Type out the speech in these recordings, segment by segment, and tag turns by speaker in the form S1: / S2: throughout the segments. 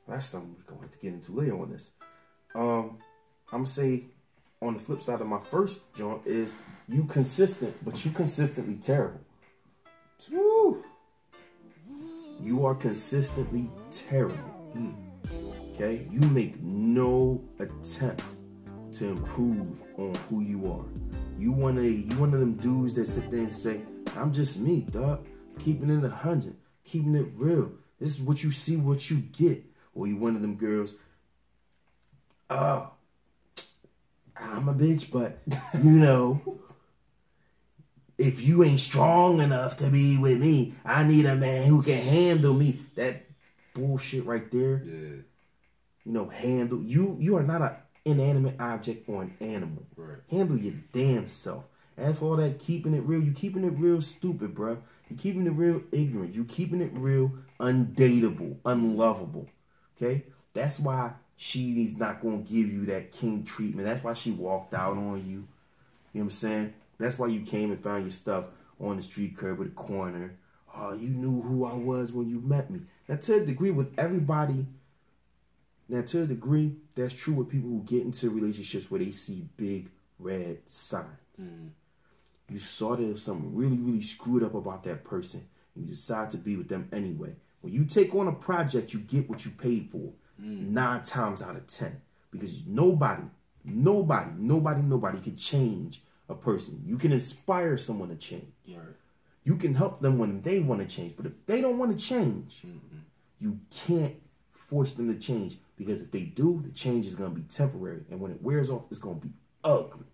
S1: That's something we're going to have to get into later on this. I'm going to say on the flip side of my first joint is you consistent, but you consistently terrible. Woo! You are consistently terrible. Okay? You make no attempt to improve on who you are. You one of them dudes that sit there and say, I'm just me, dog. Keeping it 100. Keeping it real. This is what you see, what you get. Or you one of them girls, I'm a bitch, but, you know, if you ain't strong enough to be with me, I need a man who can handle me. That bullshit right there. Yeah. You know, handle. You are not an inanimate object or an animal. Right. Handle your damn self. As for all that keeping it real, you keeping it real stupid, bro. You keeping it real ignorant. You keeping it real undateable, unlovable. Okay? That's why she's not going to give you that king treatment. That's why she walked out on you. You know what I'm saying? That's why you came and found your stuff on the street curb or the corner. Oh, you knew who I was when you met me. Now, to a degree with everybody, that's true with people who get into relationships where they see big red signs. You saw there was something really, really screwed up about that person, and you decide to be with them anyway. When you take on a project, you get what you paid for 9 times out of 10. Because nobody can change a person. You can inspire someone to change. Right. You can help them when they want to change. But if they don't want to change, you can't force them to change. Because if they do, the change is going to be temporary. And when it wears off, it's going to be ugly.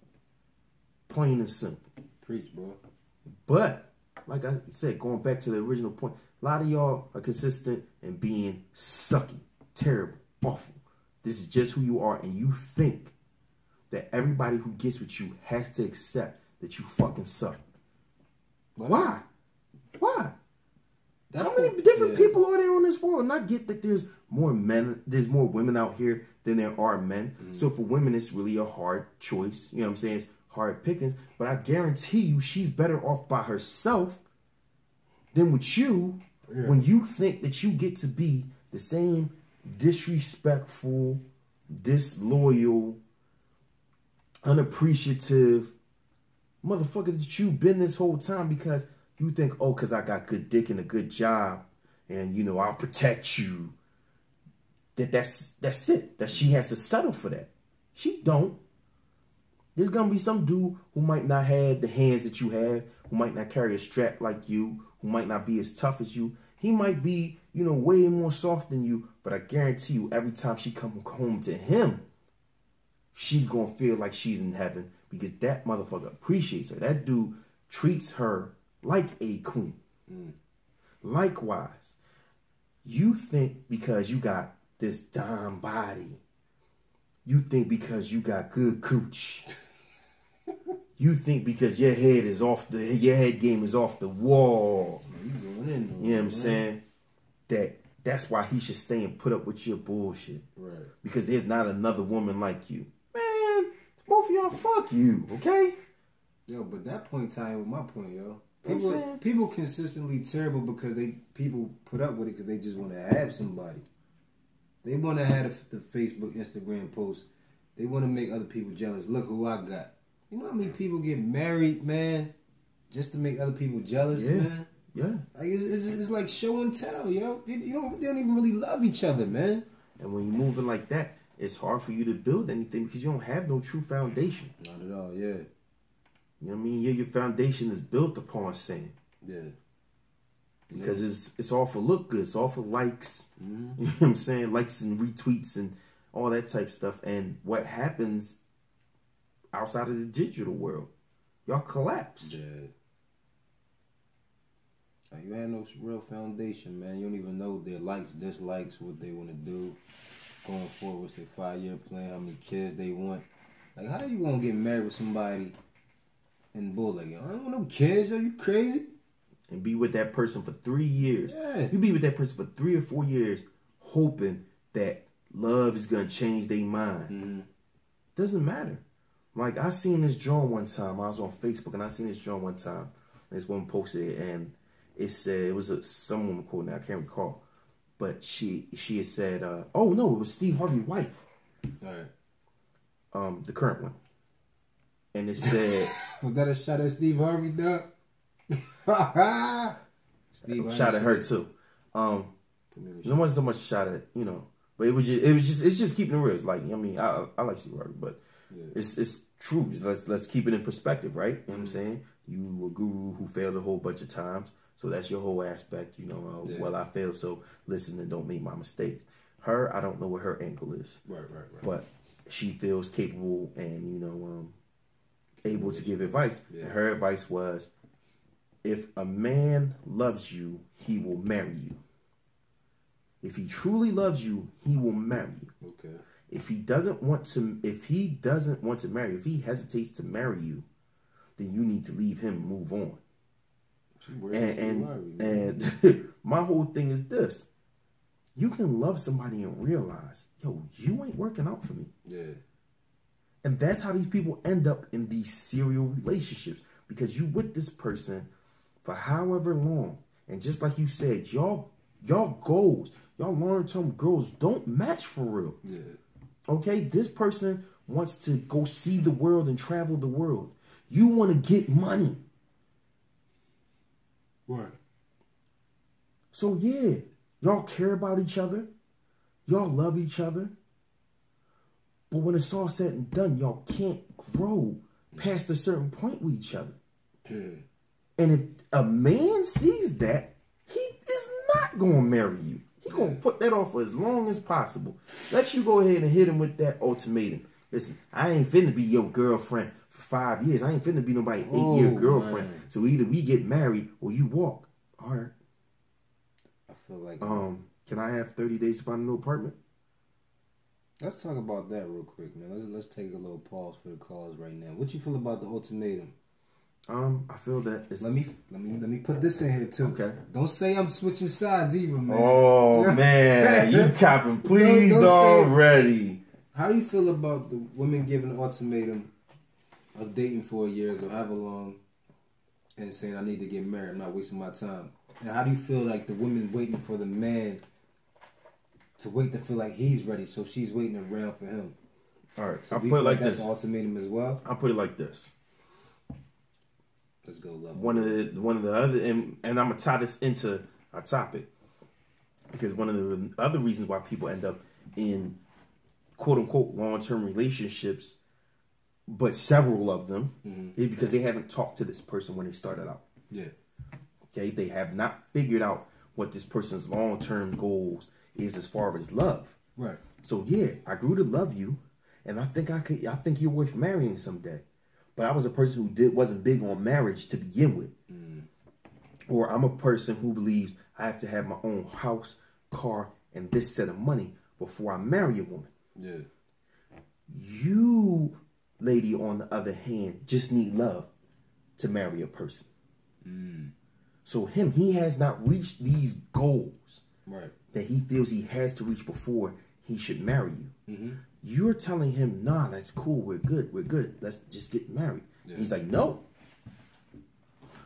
S1: Plain and simple.
S2: Preach, bro.
S1: But, like I said, going back to the original point, a lot of y'all are consistent in being sucky, terrible, awful. This is just who you are, and you think that everybody who gets with you has to accept that you fucking suck. Why? Why? How many different people are there on this world? And I get that there's more women out here than there are men. So for women, it's really a hard choice. You know what I'm saying? It's hard pickings. But I guarantee you she's better off by herself than with you when you think that you get to be the same disrespectful, disloyal, unappreciative motherfucker that you've been this whole time because you think, oh, because I got good dick and a good job and, you know, I'll protect you. That's it. That she has to settle for that. She don't. There's going to be some dude who might not have the hands that you have, who might not carry a strap like you, who might not be as tough as you. He might be, you know, way more soft than you, but I guarantee you every time she comes home to him, she's going to feel like she's in heaven because that motherfucker appreciates her. That dude treats her like a queen. Likewise, you think because you got this dime body, you think because you got good cooch, you think because your head game is off the wall. You know what I'm saying? That's why he should stay and put up with your bullshit. Right. Because there's not another woman like you. Man, both of y'all, fuck you, okay?
S2: Yo, but that point in time with my point, yo. People consistently terrible because people put up with it because they just want to have somebody. They want to have the Facebook, Instagram posts. They want to make other people jealous. Look who I got. You know how many people get married, man, just to make other people jealous, man? Yeah. Like it's like show and tell, yo. They don't even really love each other, man.
S1: And when you're moving like that, it's hard for you to build anything because you don't have no true foundation.
S2: Not at all, yeah.
S1: You know what I mean? Yeah, your foundation is built upon saying. Yeah. Because it's all for look good. It's all for likes. You know what I'm saying? Likes and retweets and all that type of stuff. And what happens outside of the digital world, y'all collapse. Yeah.
S2: Like you had no real foundation, man. You don't even know their likes, dislikes, what they want to do. Going forward, what's their 5-year plan, how many kids they want. Like, how you going to get married with somebody and bull like, I don't want no kids, are you crazy?
S1: And be with that person for 3 years.
S2: Yeah.
S1: You be with that person for 3 or 4 years hoping that love is going to change their mind. Doesn't matter. Like, I seen this joint one time. I was on Facebook and I seen this joint one time. This one posted it and it said, it was some woman quote now, I can't recall. but she had said, oh no, it was Steve Harvey's wife.
S2: All right.
S1: The current one. And it said...
S2: Was that a shot at Steve Harvey, Doug?
S1: Steve shot at her too. It wasn't so much a shot at, you know, but it's just keeping it real. It's like, I mean, I like Steve Harvey, but it's true. Let's keep it in perspective, right? You know what I'm saying? You a guru who failed a whole bunch of times, so that's your whole aspect. You know, well, I failed, so listen and don't make my mistakes. Her, I don't know what her angle is. Right. But she feels capable and, you know, able to give advice. Yeah. And her advice was, if a man loves you, he will marry you. If he truly loves you, he will marry you. Okay. If he doesn't want to marry you, if he hesitates to marry you, then you need to leave him and move on. And my whole thing is this. You can love somebody and realize, yo, you ain't working out for me. Yeah. And that's how these people end up in these serial relationships. Because you with this person for however long. And just like you said, y'all goals, y'all long-term goals don't match for real. Yeah. Okay? This person wants to go see the world and travel the world. You want to get money. Right. So yeah, y'all care about each other. Y'all love each other. But when it's all said and done, y'all can't grow past a certain point with each other. Yeah. And if a man sees that, he is not going to marry you. He's going to put that off for as long as possible. Let you go ahead and hit him with that ultimatum. Listen, I ain't finna be your girlfriend for 5 years. I ain't finna be nobody's 8-year girlfriend. Man. So either we get married or you walk. All right.
S2: I feel like...
S1: Can I have 30 days to find a new apartment?
S2: Let's talk about that real quick, man. Let's take a little pause for the calls right now. What you feel about the ultimatum?
S1: I feel that it's...
S2: Let me put this in here too. Okay. Don't say I'm switching sides either, man.
S1: Oh man, you copping please don't already.
S2: How do you feel about the women giving an ultimatum of dating for a year or however long and saying I need to get married, I'm not wasting my time? And how do you feel like the women waiting for the man to wait to feel like he's ready, so she's waiting around for him?
S1: All right,
S2: so I'll put it like this. That's an ultimatum as well.
S1: I'll put it like this.
S2: Let's go, love.
S1: One of the other, and I'm gonna tie this into our topic because one of the other reasons why people end up in quote unquote long-term relationships, but several of them, is because they haven't talked to this person when they started out. Yeah. Okay, they have not figured out what this person's long-term goals is as far as love. Right. So yeah, I grew to love you, and I think you're worth marrying someday. But I was a person who wasn't big on marriage to begin with. Or I'm a person who believes I have to have my own house, car, and this set of money before I marry a woman. Yeah. You, lady, on the other hand, just need love to marry a person. So he has not reached these goals that he feels he has to reach before he should marry you. You're telling him, nah, that's cool, we're good, let's just get married. Yeah. He's like, no.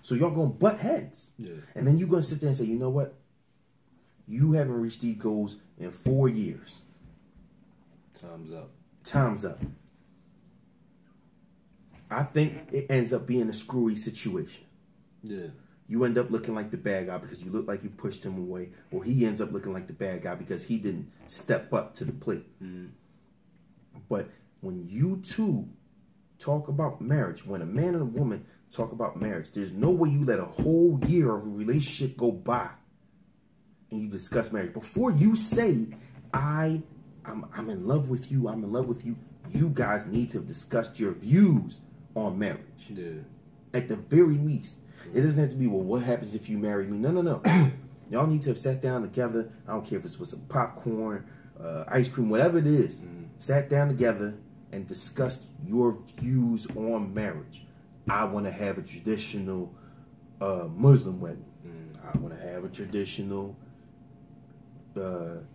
S1: So y'all gonna butt heads. Yeah. And then you're gonna sit there and say, you know what? You haven't reached these goals in 4 years. Time's up. I think it ends up being a screwy situation. Yeah. You end up looking like the bad guy because you look like you pushed him away, or he ends up looking like the bad guy because he didn't step up to the plate. But when you two talk about marriage, when a man and a woman talk about marriage, there's no way you let a whole year of a relationship go by and you discuss marriage. Before you say, I'm in love with you, you guys need to have discussed your views on marriage. Yeah. At the very least. It doesn't have to be, well, what happens if you marry me? No. Y'all need to have sat down together. I don't care if it's with some popcorn, ice cream, whatever it is. Sat down together and discussed your views on marriage. I want to have a traditional Muslim wedding. I want to have a traditional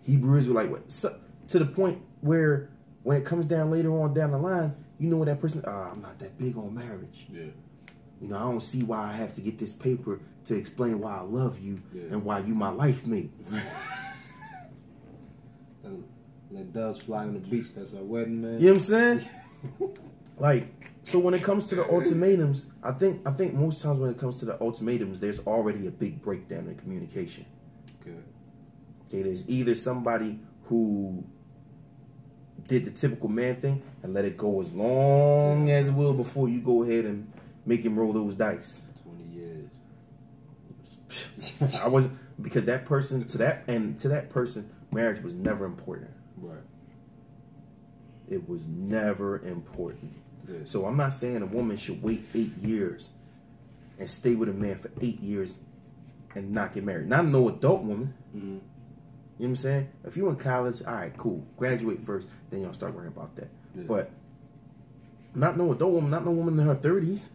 S1: Hebrew Israelite wedding. So, to the point where when it comes down later on down the line, you know what that person, I'm not that big on marriage. Yeah. You know, I don't see why I have to get this paper to explain why I love you and why you my life mate.
S2: Let doves fly on the beach. That's our wedding, man.
S1: You know what I'm saying? Like, so when it comes to the ultimatums, I think most times when it comes to the ultimatums, there's already a big breakdown in communication. Okay, there's either somebody who did the typical man thing and let it go as long as it will before you go ahead and make him roll those dice.
S2: 20 years.
S1: I wasn't, because that person to that person, marriage was never important.
S2: Right.
S1: It was never important.
S2: Yeah.
S1: So I'm not saying a woman should wait 8 years and stay with a man for 8 years and not get married. Not no adult woman.
S2: Mm-hmm.
S1: You know what I'm saying? If you in college, all right, cool. Graduate first, then y'all start worrying about that. Yeah. But not no adult woman, not no woman in her 30s.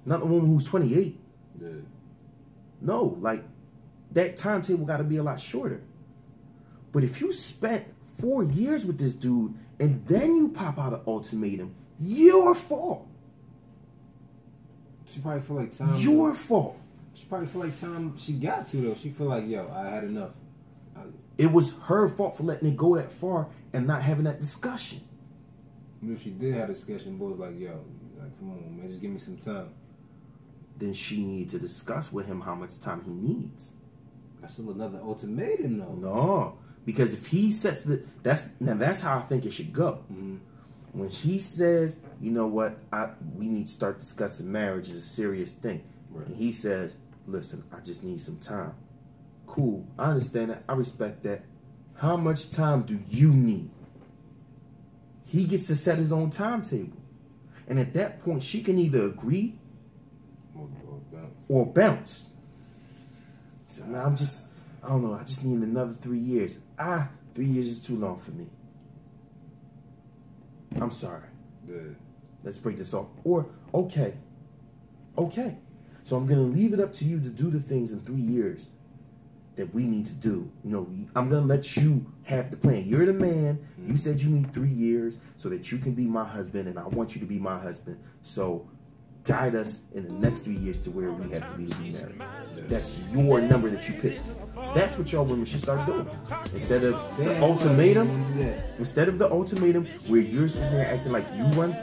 S1: Not no woman who's 28.
S2: Yeah.
S1: No, like, that timetable got to be a lot shorter. But if you spent 4 years with this dude and then you pop out an ultimatum, your fault.
S2: She probably feel like time.
S1: Your fault.
S2: She probably feel like time she got to, though. She feel like, yo, I had enough.
S1: It was her fault for letting it go that far and not having that discussion.
S2: If she did have a discussion, boy was like, yo, like, come on, man, just give me some time.
S1: Then she needs to discuss with him how much time he needs.
S2: That's still another ultimatum, though.
S1: No, because if he sets that's how I think it should go.
S2: Mm-hmm.
S1: When she says, you know what, we need to start discussing marriage is a serious thing. Right. And he says, listen, I just need some time. Cool, I understand that. I respect that. How much time do you need? He gets to set his own timetable. And at that point, she can either agree or bounce. So now I don't know, I just need another 3 years. 3 years is too long for me. I'm sorry.
S2: Yeah.
S1: Let's break this off. Or, okay. So I'm going to leave it up to you to do the things in 3 years that we need to do. You know, I'm going to let you have the plan. You're the man. Mm-hmm. You said you need 3 years so that you can be my husband, and I want you to be my husband. So guide us in the next 3 years to where we have to be married. Yeah. That's your number that you pick. That's what y'all women should start doing. Instead of the ultimatum, where you're sitting there acting like you run